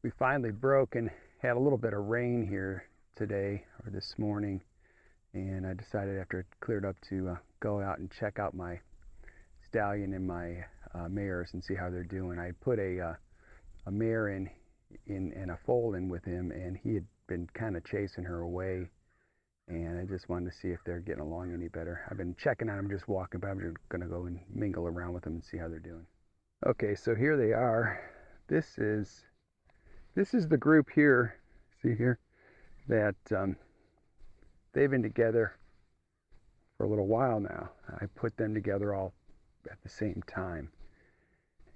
we finally broke and had a little bit of rain here today or this morning, and I decided after it cleared up to go out and check out my stallion and my mares and see how they're doing. I put a mare in and a foal in with him, and he had been kind of chasing her away, and I just wanted to see if they're getting along any better. I've been checking on them, just walking by. I'm just going to go and mingle around with them and see how they're doing. Okay, so here they are. This is the group here, see here, that they've been together for a little while now. I put them together all at the same time,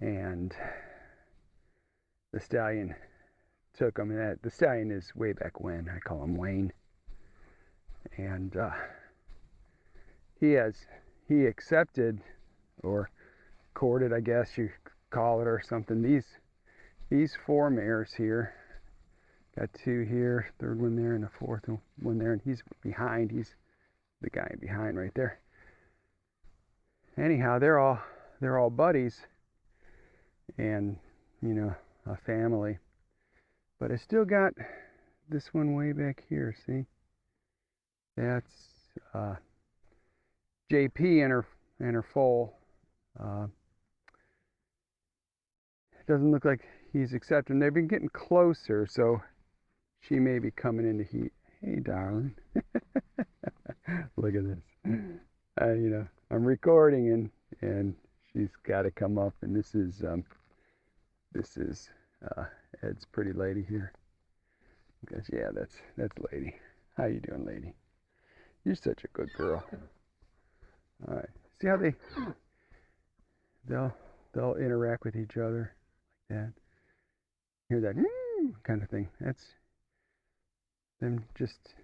and the stallion took them. And the stallion is way back when. I call him Wayne, and he accepted or courted, I guess you call it, or something, these four mares here. Got two here, third one there, and the fourth one there, and he's behind. He's the guy behind right there. Anyhow, they're all buddies, and you know, a family. But I still got this one way back here. See, that's JP and her foal. It doesn't look like he's accepting. They've been getting closer, so she may be coming into heat. Hey, darling. Look at this. You know, I'm recording, and she's got to come up. And this is Ed's pretty lady here. Because yeah, that's lady. How you doing, lady? You're such a good girl. All right. See how they'll interact with each other like that. Hear that kind of thing. That's them just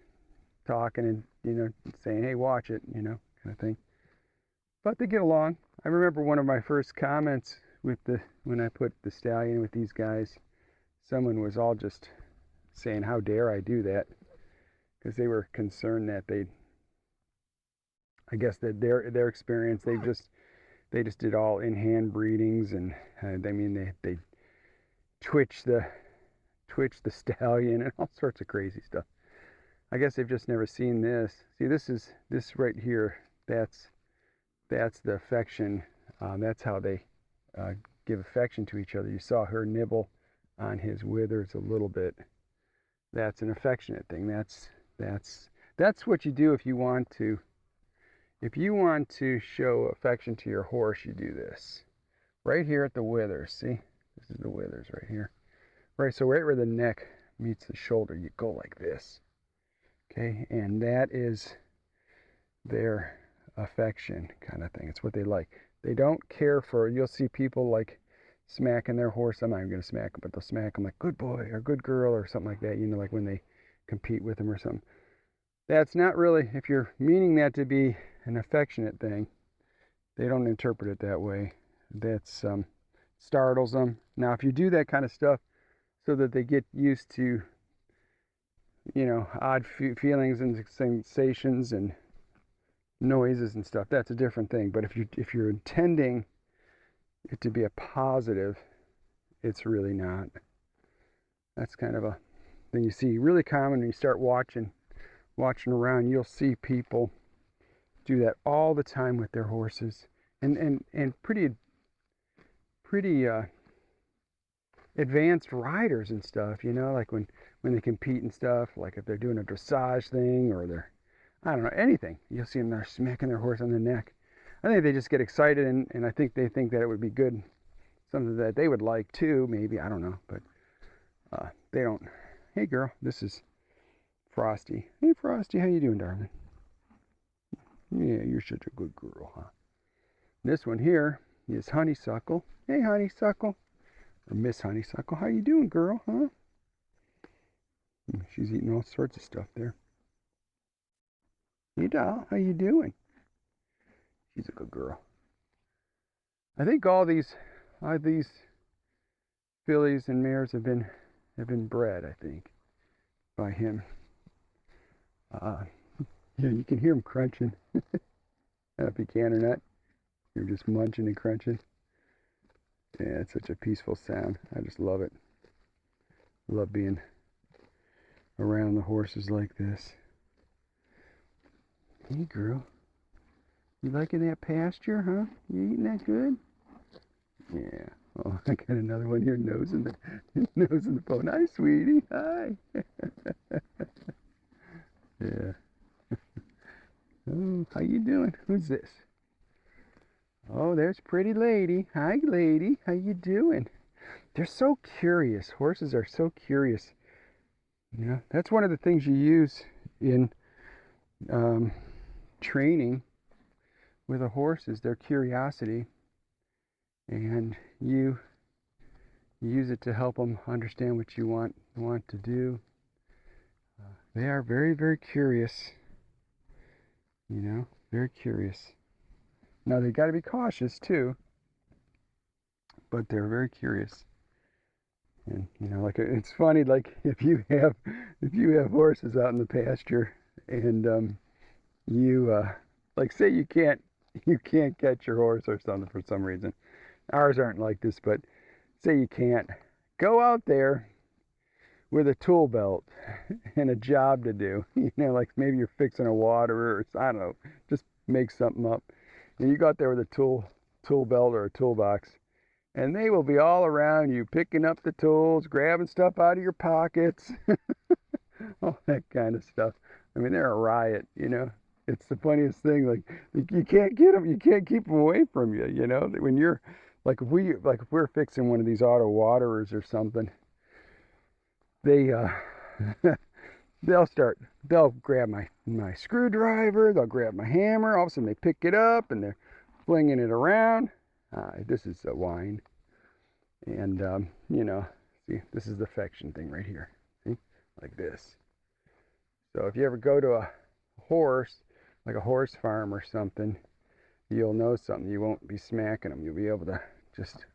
talking and, you know, saying, hey, watch it, you know, kind of thing. But they get along. I remember one of my first comments when I put the stallion with these guys, someone was all just saying, how dare I do that? Because they were concerned that I guess that their experience, they just did all in-hand breedings, and I mean they twitch the stallion and all sorts of crazy stuff. I guess they've just never seen this. See, this right here, that's the affection. That's how they give affection to each other. You saw her nibble on his withers a little bit. That's an affectionate thing. That's what you do if you want to. If you want to show affection to your horse, you do this. Right here at the withers, see? This is the withers right here. Right, so right where the neck meets the shoulder, you go like this. Okay, and that is their affection kind of thing. It's what they like. They don't care for, you'll see people like smacking their horse. I'm not even going to smack them, but they'll smack them like good boy or good girl or something like that, you know, like when they compete with them or something. That's not really, if you're meaning that to be an affectionate thing, they don't interpret it that way. That's startles them. Now, if you do that kind of stuff so that they get used to, you know, odd feelings and sensations and noises and stuff, that's a different thing. But if you're intending it to be a positive, it's really not. That's kind of a thing you see really common when you start watching around. You'll see people do that all the time with their horses, and pretty advanced riders and stuff, you know, like when they compete and stuff, like if they're doing a dressage thing or they're, I don't know, anything, you'll see them there smacking their horse on the neck. I think they just get excited, and I think they think that it would be good, something that they would like too, maybe, I don't know, but they don't. Hey girl, this is Frosty. Hey Frosty, how you doing, darling? Yeah, you're such a good girl, huh? This one here is Honeysuckle. Hey Honeysuckle, or Miss Honeysuckle, how you doing, girl, huh? She's eating all sorts of stuff there. Hey doll, how you doing? She's a good girl. I think all these fillies and mares have been bred, I think, by him. Yeah, you can hear him crunching. If you can or not, you're just munching and crunching. Yeah, it's such a peaceful sound. I just love it. Love being around the horses like this. Hey girl, you liking that pasture, huh? You eating that good? Yeah. Oh, I got another one here nosing the phone. Hi, sweetie. Hi. Yeah. Oh, how you doing? Who's this? Oh, there's pretty lady. Hi, lady. How you doing? They're so curious. Horses are so curious. You know, that's one of the things you use in training with a horse is their curiosity, and you use it to help them understand what you want to do. They are very, very curious. You know, very curious. Now they got to be cautious too, but they're very curious. And you know, like it's funny, like if you have horses out in the pasture, and you like say you can't catch your horse or something for some reason. Ours aren't like this, but say you can't, go out there with a tool belt and a job to do. You know, like maybe you're fixing a waterer or I don't know, just make something up. And you go out there with a tool belt or a toolbox, and they will be all around you, picking up the tools, grabbing stuff out of your pockets, all that kind of stuff. I mean, they're a riot, you know. It's the funniest thing. Like you can't get them, you can't keep them away from you. You know, when you're like if we're fixing one of these auto waterers or something, they they'll grab my screwdriver, they'll grab my hammer. All of a sudden they pick it up and they're flinging it around. This is a whine, and you know, see, this is the affection thing right here. See, like this. So if you ever go to a horse, like a horse farm or something, you'll know something. You won't be smacking them. You'll be able to just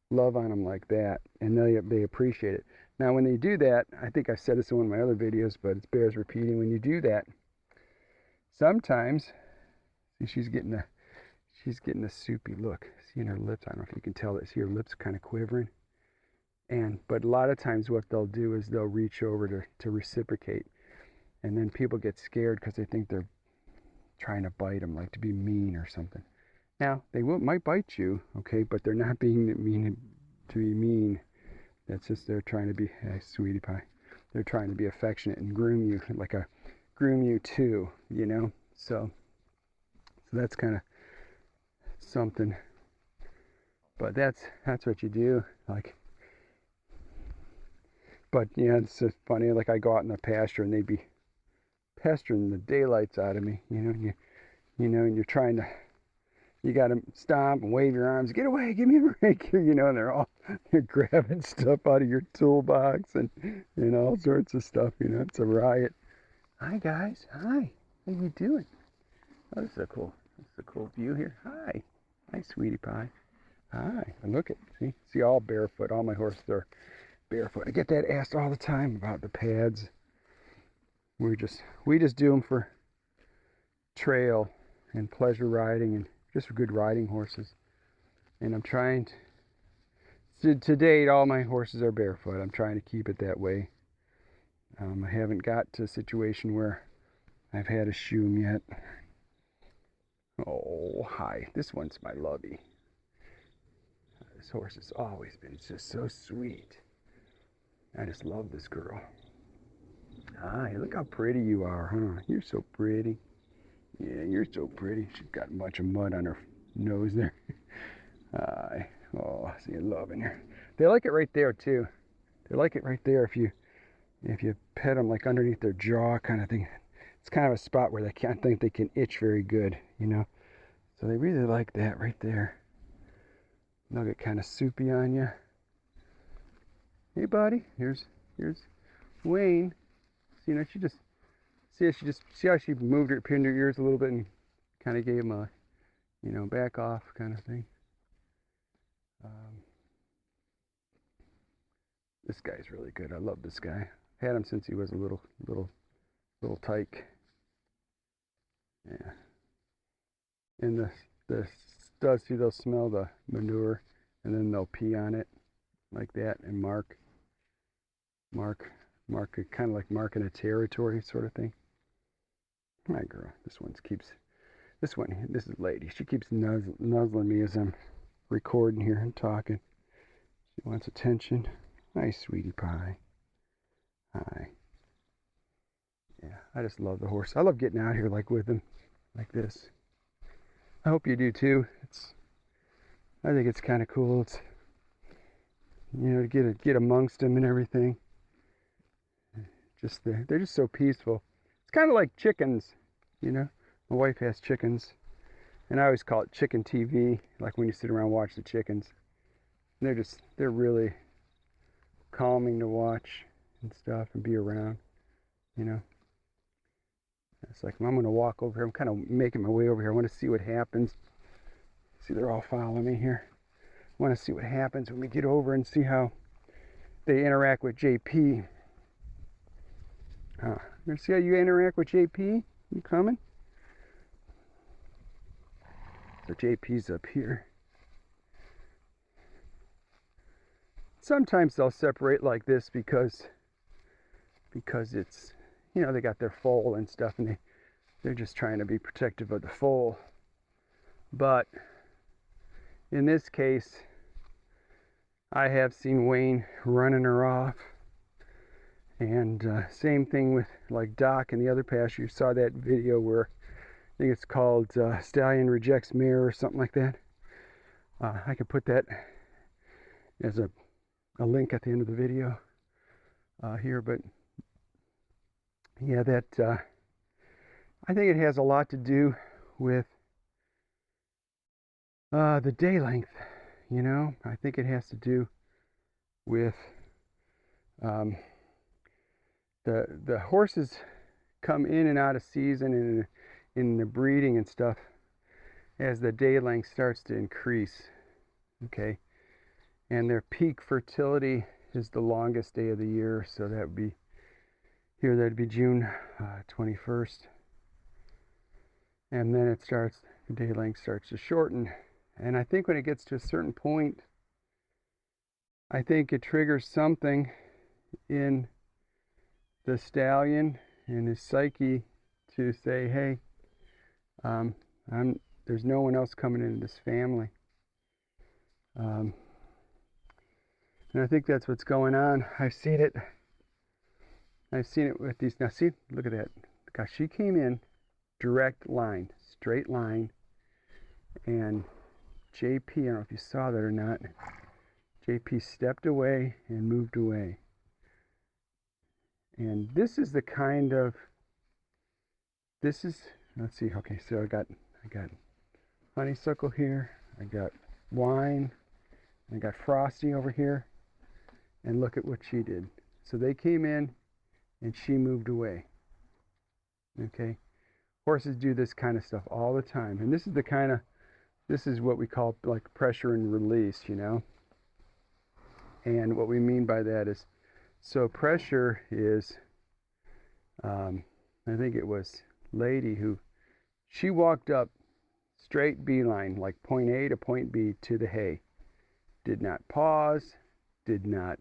love on them like that, and they appreciate it. Now, when they do that, I think I said this in one of my other videos, but it bears repeating. When you do that, sometimes, see, she's getting a soupy look. See in her lips. I don't know if you can tell that. See her lips kind of quivering. But a lot of times, what they'll do is they'll reach over to reciprocate, and then people get scared because they think they're trying to bite them, like to be mean or something. Now, they might bite you, okay, but they're not being mean to be mean. That's just they're trying to be, hey, sweetie pie. They're trying to be affectionate and groom you too, you know. So that's kind of something. But that's what you do, like. But yeah, it's just funny. Like I go out in the pasture and they'd be pestering the daylights out of me, you know. And you're trying to. You got to stomp and wave your arms. Get away, give me a break. You know, and they're grabbing stuff out of your toolbox and all sorts of stuff. You know, it's a riot. Hi guys, hi. How you doing? Oh, this is a cool view here. Hi, sweetie pie. Hi. And look at see all barefoot. All my horses are barefoot. I get that asked all the time about the pads. We just do them for trail and pleasure riding and just for good riding horses. And I'm trying to date, all my horses are barefoot. I'm trying to keep it that way. I haven't got to a situation where I've had to shoe them yet. Oh, hi. This one's my lovey. This horse has always been just so sweet. I just love this girl. Hi, look how pretty you are, huh? You're so pretty. Yeah, you're so pretty. She's got a bunch of mud on her nose there. Oh, see, I love in her. They like it right there too. They like it right there if you pet them like underneath their jaw kind of thing. It's kind of a spot where they can't think they can itch very good, you know. So they really like that right there. They'll get kind of soupy on you. Hey, buddy. Here's Wayne. So, you know, see how she moved her, pinned her ears a little bit and kind of gave him a, you know, back off kind of thing. This guy's really good. I love this guy. Had him since he was a little tyke. Yeah. And the studs, see, they'll smell the manure and then they'll pee on it like that and mark mark it, kind of like marking a territory sort of thing. My girl, this is lady. She keeps nuzzling me as I'm recording here and talking. She wants attention. Hi, sweetie pie. Hi. Yeah, I just love the horse. I love getting out here like with him, like this. I hope you do too. I think it's kind of cool. It's, you know, to get amongst them and everything. They're just so peaceful. It's kind of like chickens, you know. My wife has chickens, and I always call it chicken TV, like when you sit around and watch the chickens. They're really calming to watch and stuff and be around, you know. It's like, I'm going to walk over here. I'm kind of making my way over here. I want to see what happens. See, they're all following me here. I want to see what happens when we get over and see how they interact with JP. You're going to see how you interact with JP? You coming? So JP's up here. Sometimes they'll separate like this because it's, you know, they got their foal and stuff, and they're just trying to be protective of the foal. But in this case, I have seen Wayne running her off. And same thing with like Doc and the other pasture. You saw that video where I think it's called Stallion Rejects Mare or something like that. I could put that as a link at the end of the video here, but yeah, that I think it has a lot to do with the day length, you know. I think it has to do with the horses come in and out of season and in the breeding and stuff as the day length starts to increase, okay, and their peak fertility is the longest day of the year, so that would be here, that'd be June 21st, and then the day length starts to shorten. And I think when it gets to a certain point, I think it triggers something in the stallion and his psyche to say, hey, there's no one else coming into this family. And I think that's what's going on. I've seen it with these. Now see, look at that. Gosh, she came in direct line, straight line, and JP, I don't know if you saw that or not, JP stepped away and moved away. And this is the kind of, let's see, okay, so I got honeysuckle here, I got wine, I got Frosty over here, and look at what she did. So they came in and she moved away. Okay, horses do this kind of stuff all the time, and this is what we call like pressure and release, you know. And what we mean by that is, so pressure is, I think it was lady who, she walked up straight beeline, like point A to point B to the hay, did not pause, did not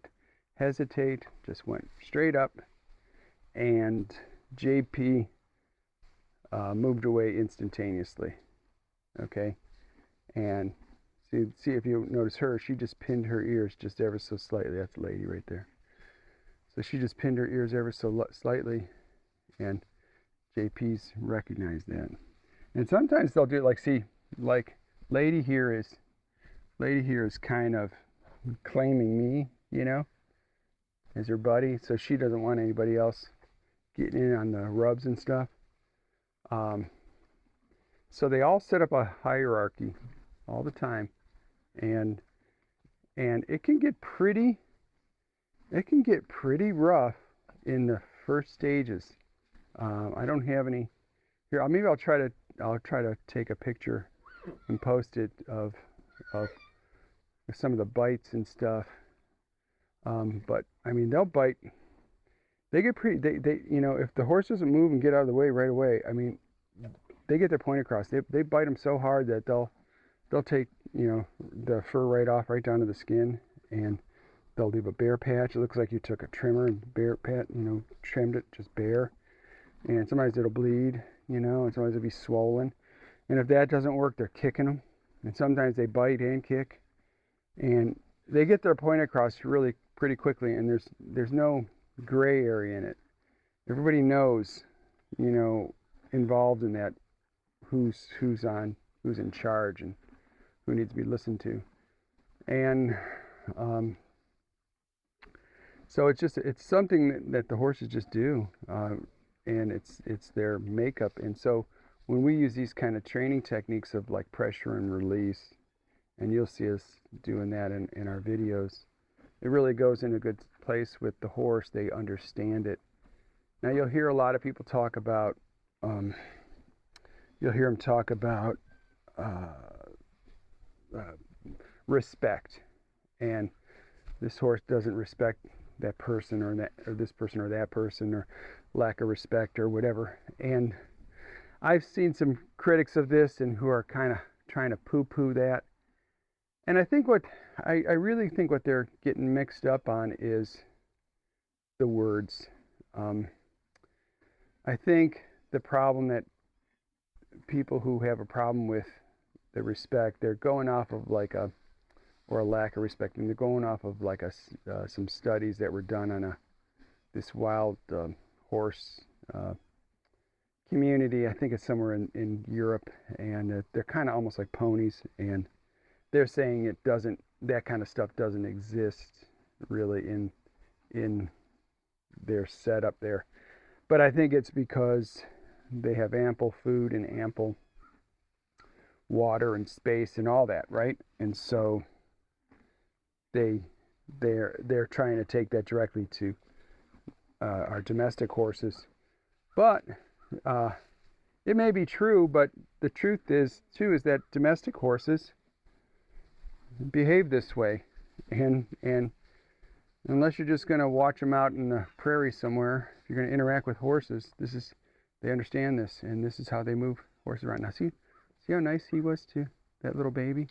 hesitate, just went straight up, and JP moved away instantaneously. Okay, and see if you notice her, she just pinned her ears just ever so slightly. That's the lady right there. So she just pinned her ears ever so slightly, and JP's recognized that. And sometimes they'll do it like, see, like lady here is kind of claiming me, you know, as her buddy, so she doesn't want anybody else getting in on the rubs and stuff. So they all set up a hierarchy all the time, and it can get pretty rough in the first stages. I don't have any here. Maybe I'll try to take a picture and post it of some of the bites and stuff. But I mean, they'll bite. They get pretty. They you know, if the horse doesn't move and get out of the way right away, I mean, they get their point across. They bite them so hard that they'll take, you know, the fur right off, right down to the skin, and they'll leave a bare patch. It looks like you took a trimmer and bare pat, trimmed it just bare. And sometimes it'll bleed, and sometimes it'll be swollen. And if that doesn't work, they're kicking them. And sometimes they bite and kick. And they get their point across really pretty quickly. And there's no gray area in it. Everybody knows, involved in that, who's in charge and who needs to be listened to. And so it's something that the horses just do, and it's their makeup. And so when we use these kind of training techniques of like pressure and release, and you'll see us doing that in our videos, it really goes in a good place with the horse. They understand it. Now you'll hear a lot of people talk about, you'll hear them talk about respect, and this horse doesn't respect that person or this person or that person, or lack of respect or whatever. And I've seen some critics of this and who are kind of trying to poo-poo that. And I think I really think what they're getting mixed up on is the words. I think the problem that people who have a problem with the respect, they're going off of like or a lack of respect, and they're going off of like some studies that were done on this wild horse community. I think it's somewhere in Europe, and they're kind of almost like ponies, and they're saying that kind of stuff doesn't exist really in their setup there. But I think it's because they have ample food and ample water and space and all that, right? And so they're trying to take that directly to our domestic horses. But it may be true, but the truth is that domestic horses behave this way, and unless you're just going to watch them out in the prairie somewhere, if you're going to interact with horses, they understand this, and this is how they move horses around. Now see how nice he was to that little baby?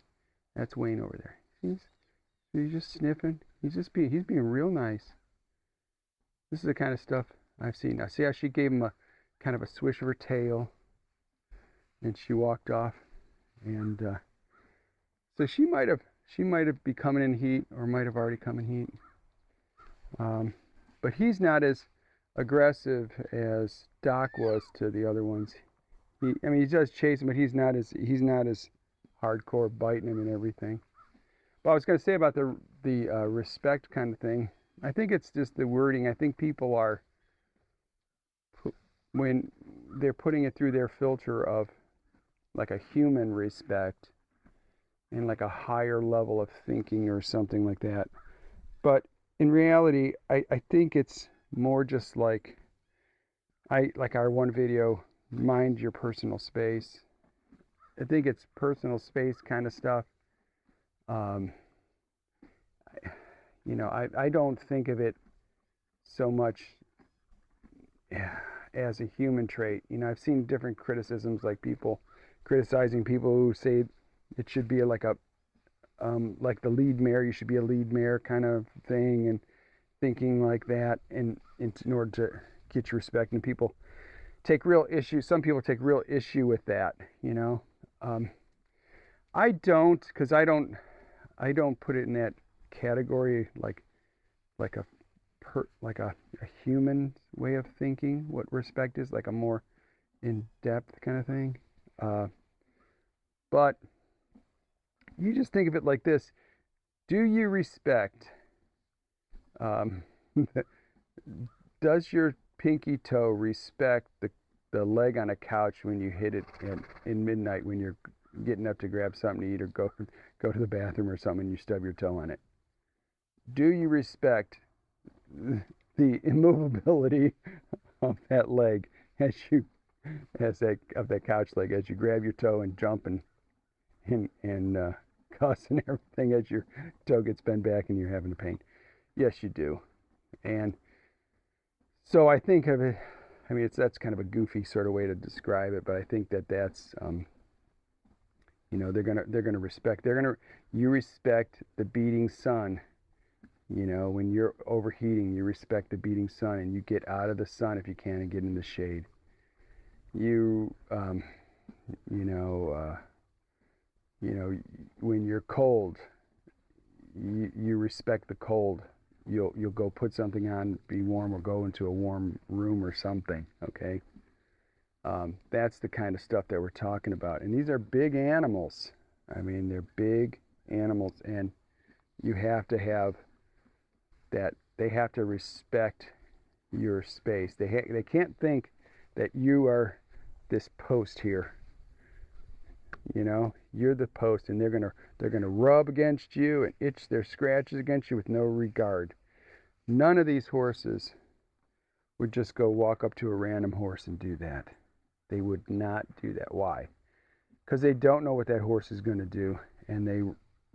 That's Wayne over there. He's just sniffing. He's being real nice. This is the kind of stuff I've seen. Now see how she gave him a kind of a swish of her tail, and she walked off. And so she might have be coming in heat, or might have already come in heat. But he's not as aggressive as Doc was to the other ones. He does chase him, but he's not as hardcore biting him and everything. But I was going to say about the respect kind of thing. I think it's just the wording. I think people are, when they're putting it through their filter of like a human respect and like a higher level of thinking or something like that. But in reality, I think it's more just like our one video, mind your personal space. I think it's personal space kind of stuff. I don't think of it so much as a human trait. I've seen different criticisms, like people criticizing people who say it should be like like the lead mare, you should be a lead mare kind of thing, and thinking like that in order to get your respect. And people take real issue. Some people take real issue with that. I don't, because I don't put it in that category like a human way of thinking what respect is, like a more in-depth kind of thing. But you just think of it like this: do you respect? Does your pinky toe respect the leg on a couch when you hit it in midnight when you're getting up to grab something to eat or go to the bathroom or something and you stub your toe on it? Do you respect the immovability of that leg of that couch leg as you grab your toe and jump and cuss and everything as your toe gets bent back and you're having the pain? Yes, you do. And so I think of it, that's kind of a goofy sort of way to describe it, but I think that's they're gonna respect. You respect the beating sun You know, when you're overheating, you respect the beating sun and you get out of the sun if you can and get in the shade. You, you know, when you're cold, you respect the cold. You'll go put something on, be warm, or go into a warm room or something. Okay, that's the kind of stuff that we're talking about. And these are big animals. I mean, they're big animals, and you have to have that. They have to respect your space. They can't think that you are this post here. You know, you're the post, and they're gonna rub against you and itch their scratches against you with no regard. None of these horses would just go walk up to a random horse and do that. They would not do that. Why? Because they don't know what that horse is going to do, and they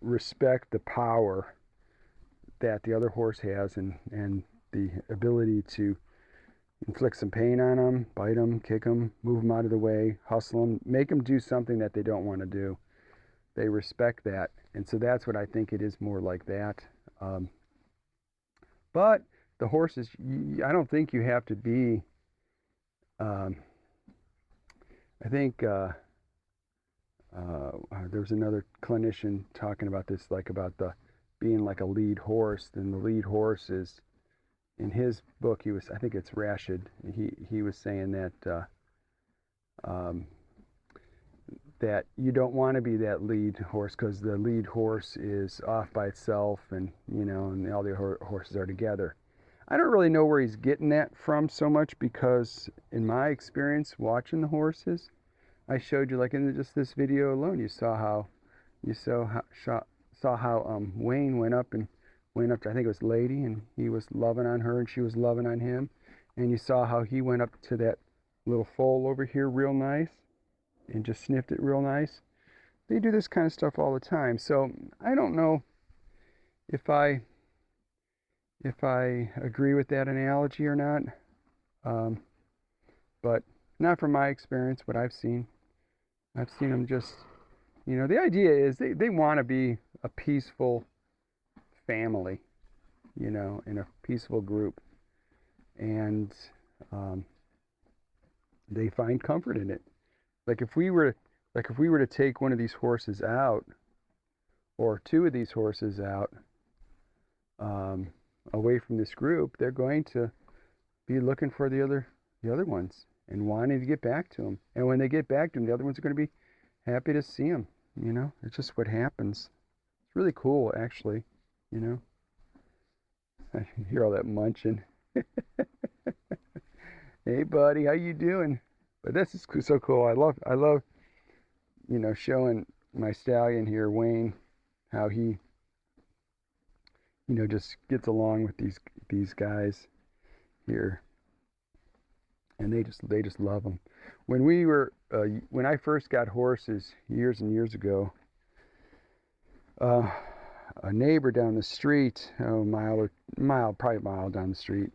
respect the power that the other horse has, and the ability to inflict some pain on them, bite them, kick them, move them out of the way, hustle them, make them do something that they don't want to do. They respect that, and so that's what I think it is, more like that. But the horses, I don't think you have to be. I think there was another clinician talking about this, like about the being like a lead horse. And the lead horse is, in his book, I think it's Rashid. He was saying that that you don't want to be that lead horse, because the lead horse is off by itself, and and all the horses are together. I don't really know where he's getting that from so much, because in my experience watching the horses, I showed you, like in just this video alone, you saw how Wayne went up to, I think it was Lady, and he was loving on her and she was loving on him, and you saw how he went up to that little foal over here real nice and just sniffed it real nice. They do this kind of stuff all the time. So I don't know if I agree with that analogy or not, but not from my experience. What I've seen them just, the idea is they want to be a peaceful family, in a peaceful group, and they find comfort in it. Like if we were to take one of these horses out, or two of these horses out, away from this group, they're going to be looking for the other ones and wanting to get back to them. And when they get back to them, the other ones are going to be happy to see them. It's just what happens. It's really cool, actually. I hear all that munching. Hey, buddy, how you doing? But this is so cool. I love, showing my stallion here, Wayne, how he, just gets along with these guys here, and they just love them. When I first got horses years and years ago, a neighbor down the street, probably a mile down the street,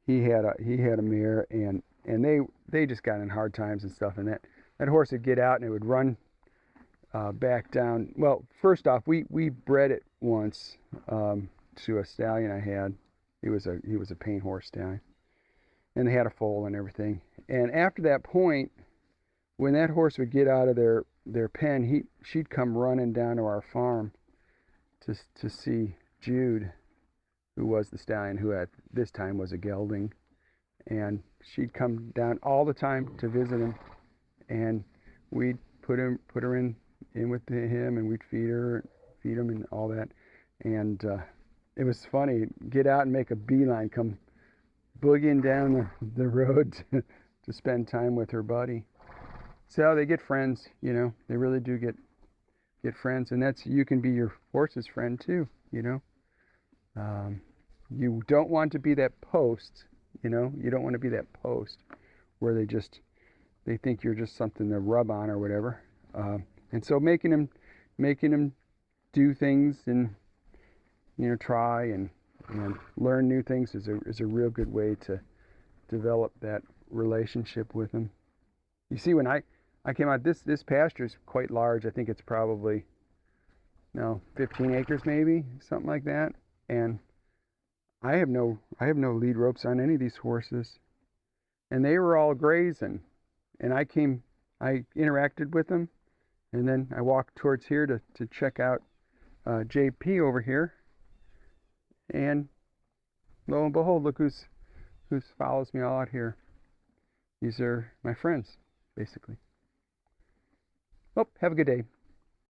he had a mare, and they just got in hard times and stuff, and that horse would get out and it would run back down. Well, first off, we bred it once to a stallion I had. He was a paint horse stallion, and they had a foal and everything. And after that point, when that horse would get out of their pen, she'd come running down to our farm to see Jude, who was the stallion, who at this time was a gelding, and she'd come down all the time to visit him, and we'd put her in with him, and we'd feed him and all that. And it was funny, get out and make a beeline, come boogieing down the road to spend time with her buddy. So they get friends, they really do get friends, and you can be your horse's friend too, You don't want to be that post, you don't want to be that post where they think you're just something to rub on or whatever. And so making them do things and, try and learn new things is a real good way to develop that relationship with them. You see, when I came out, this pasture is quite large. I think it's probably 15 acres maybe, something like that. And I have no lead ropes on any of these horses, and they were all grazing, and I interacted with them, and then I walked towards here to check out JP over here, and lo and behold, look who follows me all out here. These are my friends, basically. Well, have a good day.